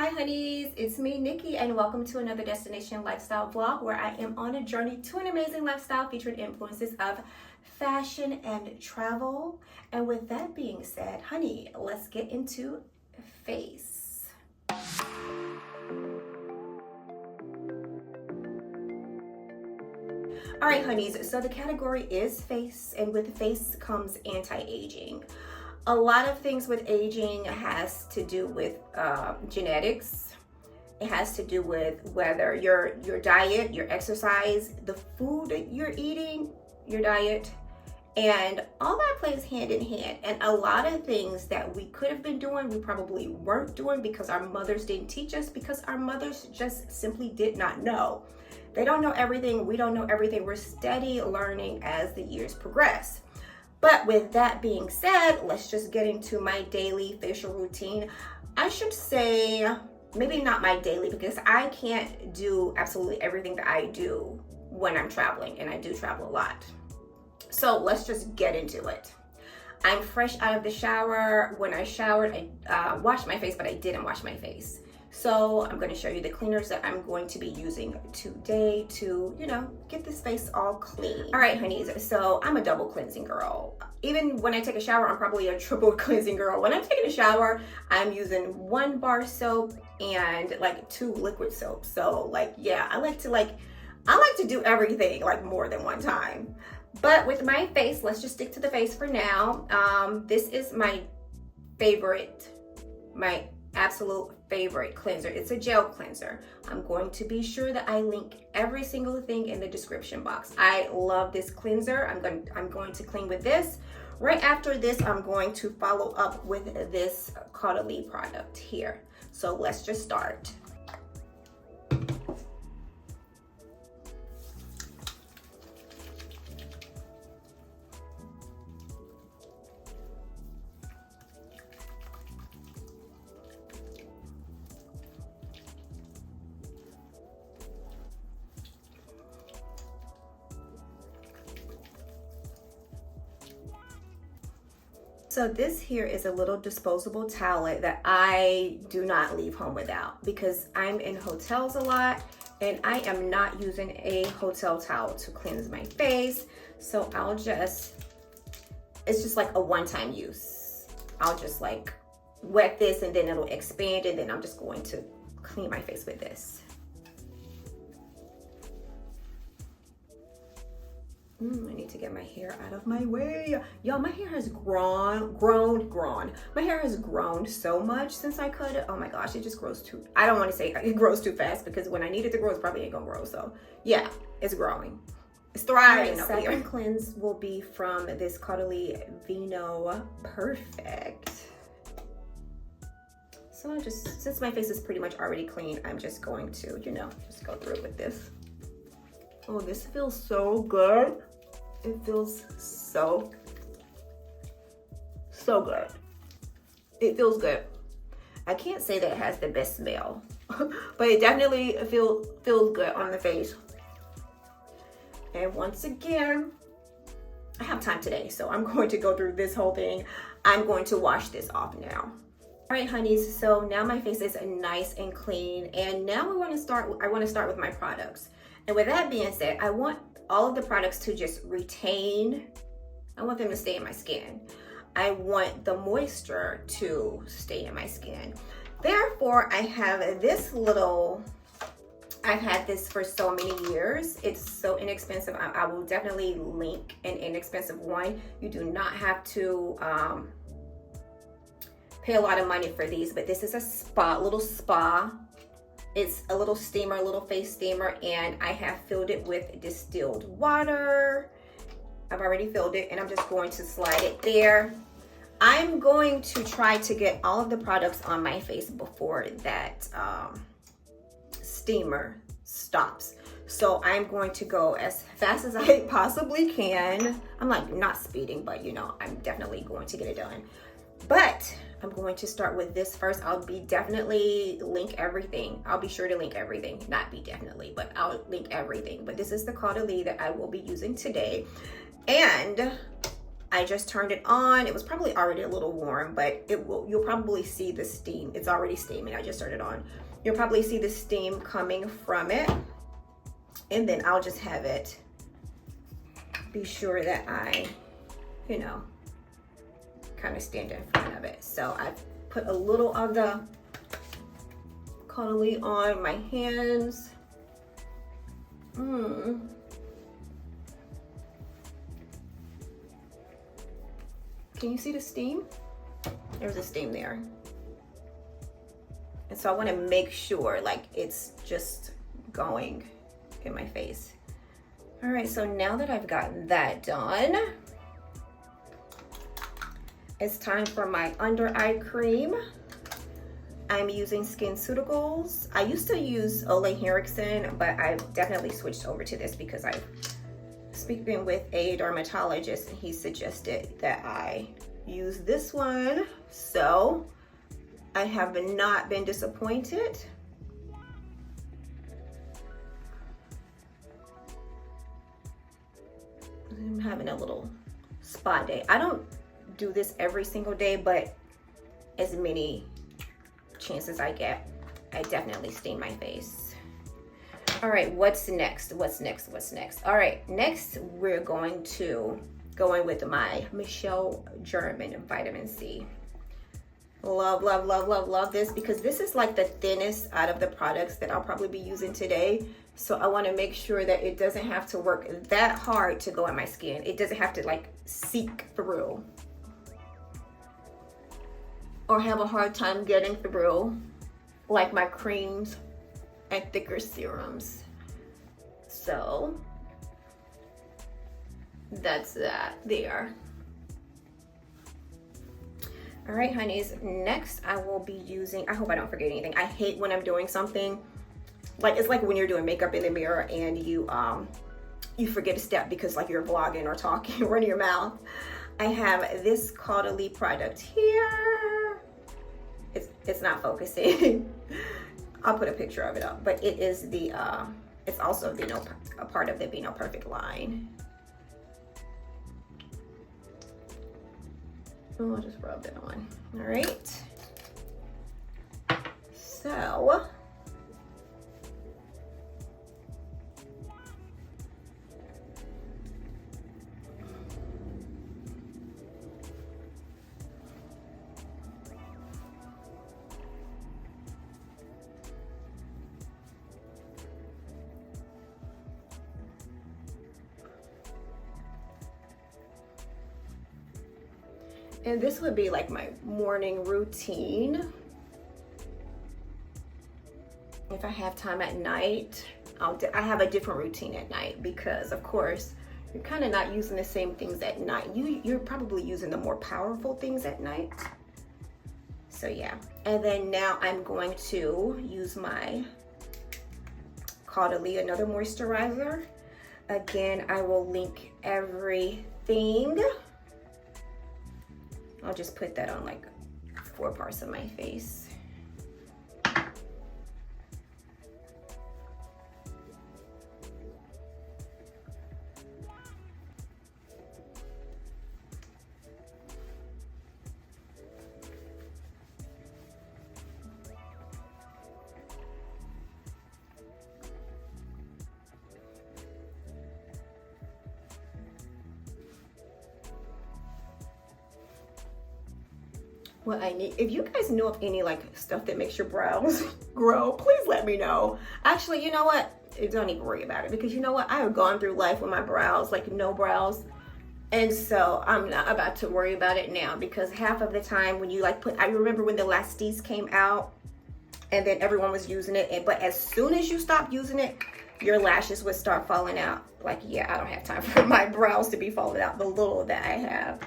Hi honeys, it's me Nikki and welcome to another destination lifestyle vlog where I am on a journey to an amazing lifestyle featuring influences of fashion and travel. And with that being said, honey, let's get into face. All right honeys, so the category is face, and with face comes anti-aging. A lot of things with aging has to do with genetics. It has to do with whether your diet, your exercise, the food that you're eating, your diet, and all that plays hand in hand. And a lot of things that we could have been doing, we probably weren't doing because our mothers didn't teach us, because our mothers just simply did not know. They don't know everything. We don't know everything. We're steady learning as the years progress. But with that being said, let's just get into my daily facial routine. I should say, maybe not my daily, because I can't do absolutely everything that I do when I'm traveling, and I do travel a lot. So let's just get into it. I'm fresh out of the shower. When I showered, I washed my face, but I didn't wash my face. So I'm going to show you the cleaners that I'm going to be using today to, get this face all clean. All right, honeys, so I'm a double cleansing girl. Even when I take a shower, I'm probably a triple cleansing girl. When I'm taking a shower, I'm using 1 bar soap and like 2 liquid soaps. So yeah, I like to do everything like more than one time. But with my face, let's just stick to the face for now. This is my favorite, my absolute favorite cleanser. It's a gel cleanser. I'm going to be sure that I link every single thing in the description box. I love this cleanser. I'm going to clean with this. Right after this, I'm going to follow up with this Caudalie product here. So let's just start. So this here is a little disposable towelette that I do not leave home without, because I'm in hotels a lot and I am not using a hotel towel to cleanse my face. So it's just like a one-time use. I'll just like wet this and then it'll expand, and then I'm just going to clean my face with this. I need to get my hair out of my way. Y'all, my hair has grown. My hair has grown so much since I cut it. Oh my gosh, it just grows too, I don't want to say it grows too fast, because when I need it to grow, it's probably ain't gonna grow. So yeah, it's growing. It's thriving over here. Second cleanse will be from this Caudalie Vino Perfect. So since my face is pretty much already clean, I'm just going to, just go through it with this. Oh, this feels so good. It feels so good. It feels good. I can't say that it has the best smell, but it definitely feels good on the face. And once again, I have time today, so I'm going to go through this whole thing. I'm going to wash this off now. All right, honeys, so now my face is nice and clean, and now I want to start with my products. And with that being said, I want all of the products to just retain. I want them to stay in my skin. I want the moisture to stay in my skin. Therefore, I have this I've had this for so many years. It's so inexpensive. I will definitely link an inexpensive one. You do not have to pay a lot of money for these, but this is a little spa. It's a little steamer, a little face steamer, and I have filled it with distilled water. I've already filled it, and I'm just going to slide it there. I'm going to try to get all of the products on my face before that steamer stops. So I'm going to go as fast as I possibly can. I'm like not speeding, but I'm definitely going to get it done. But I'm going to start with this first. I'll definitely link everything. I'll be sure to link everything. Not be definitely, but I'll link everything. But this is the Caudalie that I will be using today. And I just turned it on. It was probably already a little warm, but you'll probably see the steam. It's already steaming. I just turned it on. You'll probably see the steam coming from it. And then I'll just have it, be sure that I, you know, kind of stand in front of it. So I put a little of the Caudalie on my hands. Can you see the steam? There's a steam there. And so I want to make sure like it's just going in my face. All right, so now that I've gotten that done, it's time for my under eye cream. I'm using SkinCeuticals. I used to use Ole Henriksen, but I've definitely switched over to this because I've speaking with a dermatologist and he suggested that I use this one. So I have not been disappointed. I'm having a little spot day. I don't do this every single day, but as many chances I get, I definitely stain my face. All right, what's next? What's next? All right, next we're going with my Michelle German vitamin C. Love this because this is like the thinnest out of the products that I'll probably be using today. So I want to make sure that it doesn't have to work that hard to go in my skin. It doesn't have to like seep through or have a hard time getting through like my creams and thicker serums. So that's that there. All right, honeys, next I will be using, I hope I don't forget anything. I hate when I'm doing something, like it's like when you're doing makeup in the mirror and you forget a step because like you're vlogging or talking, running your mouth. I have this Caudalie product here. It's not focusing. I'll put a picture of it up, but it is the, it's also a part of the Be No Perfect line. Oh, I'll just rub that on. All right. So, and this would be like my morning routine. If I have time at night, I have a different routine at night because of course you're kind of not using the same things at night. You're probably using the more powerful things at night. So yeah, and then now I'm going to use my Caudalie, another moisturizer. Again, I will link everything. I'll just put that on like 4 parts of my face. What I need, if you guys know of any like stuff that makes your brows grow, please let me know. Actually, you know what? Don't even worry about it because you know what? I have gone through life with my brows, like no brows. And so I'm not about to worry about it now because half of the time when you like I remember when the Lasties came out and then everyone was using it. But as soon as you stop using it, your lashes would start falling out. Like, yeah, I don't have time for my brows to be falling out, the little that I have.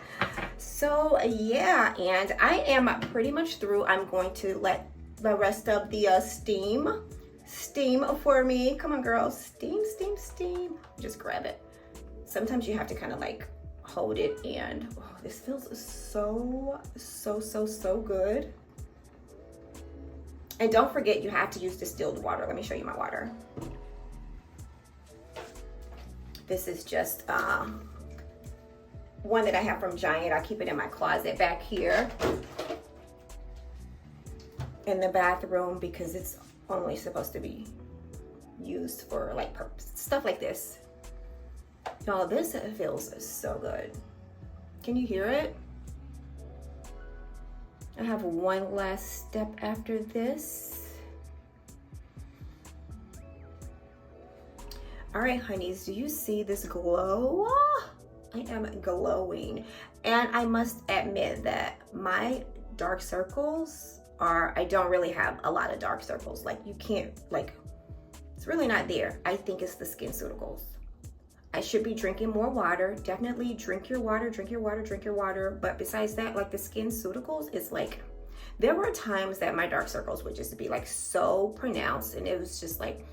So yeah, and I am pretty much through. I'm going to let the rest of the steam for me. Come on, girls, steam. Just grab it. Sometimes you have to kind of like hold it, and oh, this feels so good. And don't forget, you have to use distilled water. Let me show you my water. one that I have from Giant. I keep it in my closet back here in the bathroom because it's only supposed to be used for like stuff like this. Y'all, this feels so good. Can you hear it? I have one last step after this. All right, honeys, do you see this glow? I am glowing. And I must admit that my dark circles I don't really have a lot of dark circles. Like you can't, like, it's really not there. I think it's the SkinCeuticals. I should be drinking more water. Definitely drink your water, drink your water, drink your water. But besides that, like the SkinCeuticals, it's like, there were times that my dark circles would just be like so pronounced and it was just like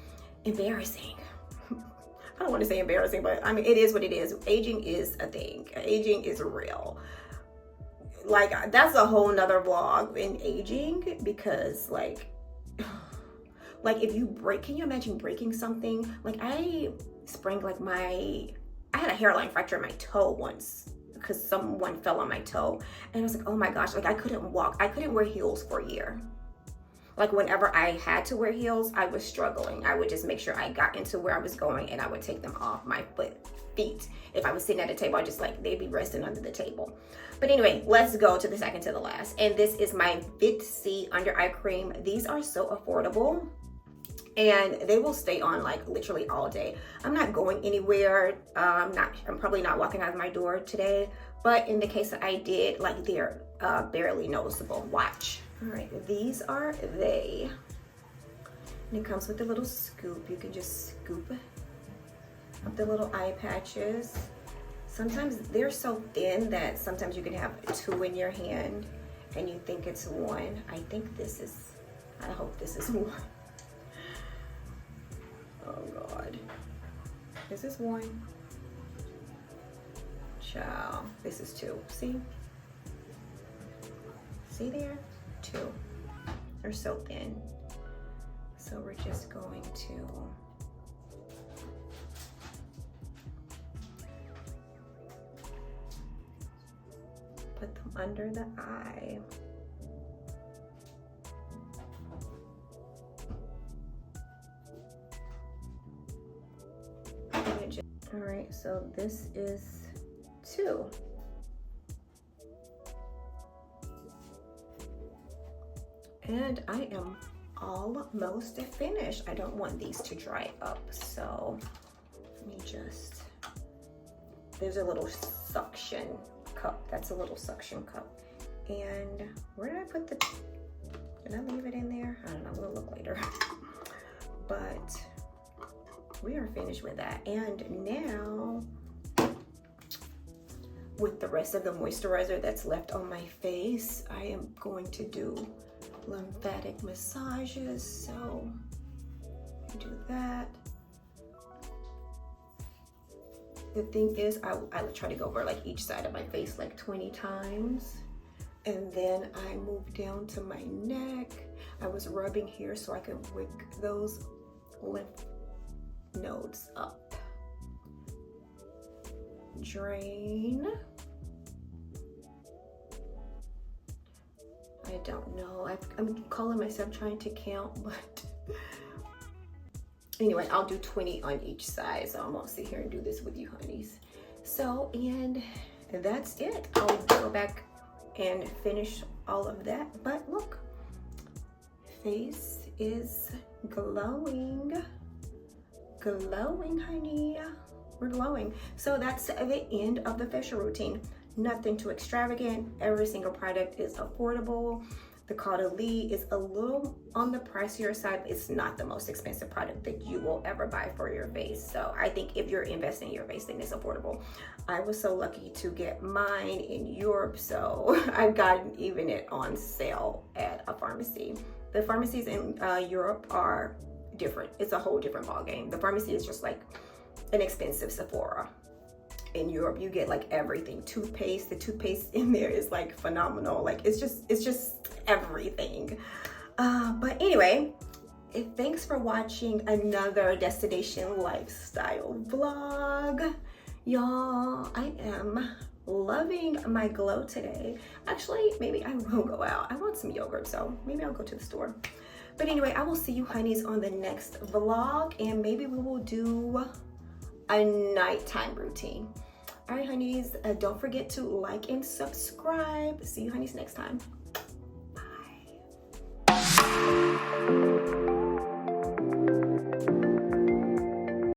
embarrassing. I don't want to say embarrassing, but I mean, it is what it is. Aging is a thing. Aging is real. Like, that's a whole nother vlog in aging because like if you break, can you imagine breaking something? Like I sprained like I had a hairline fracture in my toe once because someone fell on my toe and I was like, oh my gosh, like I couldn't walk. I couldn't wear heels for a year. Like whenever I had to wear heels, I was struggling. I would just make sure I got into where I was going and I would take them off my feet. If I was sitting at a table, I just like, they'd be resting under the table. But anyway, let's go to the second to the last. And this is my Vit-C under eye cream. These are so affordable and they will stay on like literally all day. I'm not going anywhere. I'm probably not walking out of my door today, but in the case that I did, like they're barely noticeable. Watch. All right, these are they. And it comes with a little scoop. You can just scoop up the little eye patches. Sometimes they're so thin that sometimes you can have two in your hand and you think it's one. I think this is, I hope this is one. Oh God. Is this one? Ciao. This is two. See? See there? Two. They're so thin. So we're just going to put them under the eye. All right, so this is two. And I am almost finished. I don't want these to dry up, so let me just, there's a little suction cup. That's a little suction cup. And where did I put did I leave it in there? I don't know, we'll look later. But we are finished with that. And now, with the rest of the moisturizer that's left on my face, I am going to do lymphatic massages. So do that. The thing is, I try to go over like each side of my face like 20 times. And then I move down to my neck. I was rubbing here so I could wick those lymph nodes up. Drain. I don't know. I'm calling myself trying to count, but anyway, I'll do 20 on each side. So I won't sit here and do this with you, honeys. So, and that's it. I'll go back and finish all of that. But look, face is glowing. Glowing, honey. We're glowing. So that's the end of the facial routine. Nothing too extravagant. Every single product is affordable. The Caudalie is a little on the pricier side, but it's not the most expensive product that you will ever buy for your face. So I think if you're investing in your face, then it's affordable. I was so lucky to get mine in Europe, so I've gotten even it on sale at a pharmacy. The pharmacies in Europe are different. It's a whole different ballgame. The pharmacy is just like an expensive Sephora. In Europe, you get like everything. Toothpaste, the toothpaste in there is like phenomenal. Like it's just everything. But anyway, thanks for watching another destination lifestyle vlog. Y'all, I am loving my glow today. Actually, maybe I will go out. I want some yogurt, so maybe I'll go to the store. But anyway, I will see you honeys on the next vlog, and maybe we will do a nighttime routine. All right, honeys, don't forget to like and subscribe. See you honeys next time.